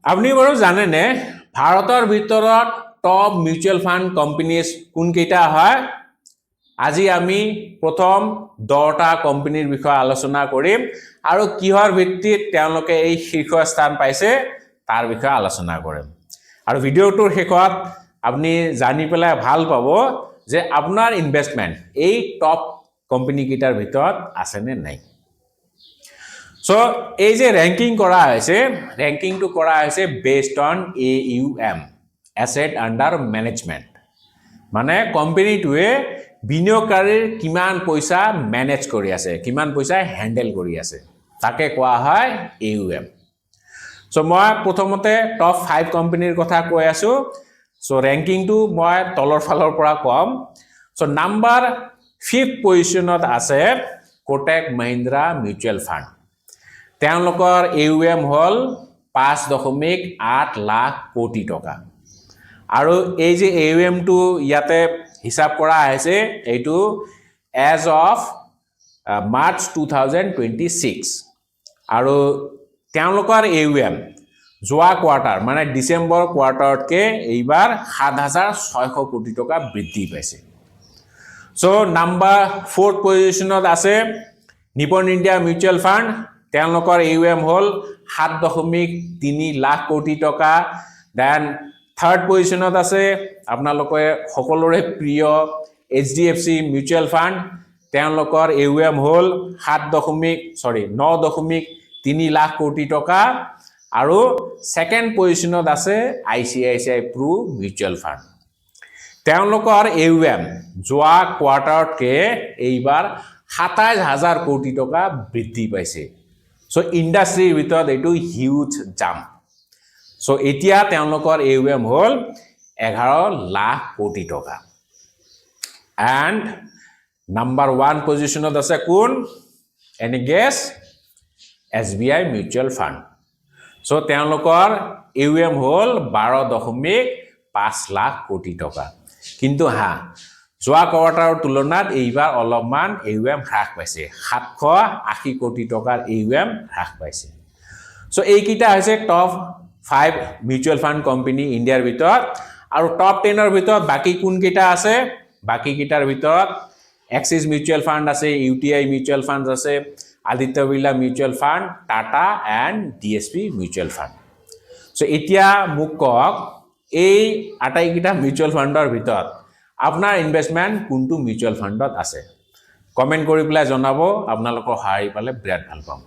আপুনি বাৰু জানেনে ভাৰতৰ ভিতৰত টপ মিউচুৱেল ফাণ্ড কোম্পানীজ কোনকেইটা হয়? আজি আমি প্ৰথম 10টা কোম্পানীৰ বিষয়ে আলোচনা কৰিম আৰু কিহৰ ভিত্তিত তেওঁলোকে এই শীৰ্ষ স্থান পাইছে তাৰ বিষয়ে আলোচনা কৰিম। আৰু ভিডিঅ'টোৰ শেষত আপুনি জানি পেলাই ভাল পাব যে আপোনাৰ ইনভেষ্টমেন্ট এই টপ কোম্পানী কেইটাৰ ভিতৰত আছে নে নাই। So, এই যে ৰেংকিং কৰা হৈছে ৰেংকিংটো কৰা হৈছে based on AUM asset under management মানে কোম্পানীটোৱে বিনিয়োগকাৰীৰ কিমান পইচা মেনেজ কৰি আছে কিমান পইচা হ্যান্ডেল কৰি আছে তাকে কোৱা হয় AUM। So, মই প্ৰথমতে টপ 5 কোম্পানীৰ কথা কৈ আছো। So, ৰেংকিংটো মই তলৰ ফালৰ পৰা কম। So, নাম্বাৰ 5th পজিশনত আছে কোটেক মহিন্দ্ৰা মিউচুৱেল ফাণ্ড। তেওঁলোকৰ AUM হল 5.8 লাখ কোটি টকা আৰু এই যে AUM টো ইয়াতে হিসাব কৰা হৈছে এইটো as of March 2026 আৰু তেওঁলোকৰ AUM যোৱা কোৱাৰ্টাৰ মানে ডিসেম্বৰ কোৱাৰ্টাৰতকে এইবাৰ 7,600 কোটি টকা বৃদ্ধি পাইছে। সো নাম্বাৰ 4th পজিশনত আছে নিপন ইণ্ডিয়া মিউচুৱেল ফাণ্ড। তেওঁলোকৰ AUM হল 7.3 লাখ কোটি টকা। দেন 3rd পজিশনত আছে আপোনালোকে সকলোৰে প্ৰিয় HDFC মিউচুৱেল ফাণ্ড। তেওঁলোকৰ AUM হল 9.3 লাখ কোটি টকা আৰু 2nd পজিশনত আছে ICICI Pru মিউচুৱেল ফাণ্ড। তেওঁলোকৰ AUM যোৱা কোৱাৰ্টাৰতকে এইবাৰ 27,000 কোটি টকা বৃদ্ধি পাইছে। সো ইন্ডাস্ট্ৰিৰ ভিতৰত এইটো হিউজ জাম্প। সো এতিয়া তেওঁলোকৰ AUM হল 11 লাখ কোটি টকা। এন্ড নাম্বাৰ 1 পজিশনত আছে কোন? Any gas? SBI mutual fund. So তেওঁলোকৰ AUM হল 12.5 লাখ কোটি টকা। কিন্তু যোৱা কোৱাৰ্টাৰৰ তুলনাত এইবাৰ অলপমান AUM হ্ৰাস পাইছে 780 কোটি টকাৰ AUM হ্ৰাস পাইছে। সো এইকেইটা হৈছে টপ 5 মিউচুৱেল ফাণ্ড কোম্পানী ইণ্ডিয়াৰ ভিতৰত আৰু টপ 10ৰ ভিতৰত বাকি কোন কেইটা আছে? বাকি কেইটাৰ ভিতৰত এক্সিস মিউচুৱেল ফাণ্ড আছে, UTI মিউচুৱেল ফাণ্ড আছে, Aditya Birla mutual fund, Tata and DSP mutual fund. So এতিয়া মোক কওক এই আটাইকেইটা মিউচুৱেল ফাণ্ডৰ ভিতৰত আপোনাৰ ইনভেষ্টমেন্ট কোনটো মিউচুৱেল ফাণ্ডত আছে? কমেন্ট কৰি পেলাই জনাব। আপোনালোকৰ সহায় পালে বিৰাট ভাল পাম।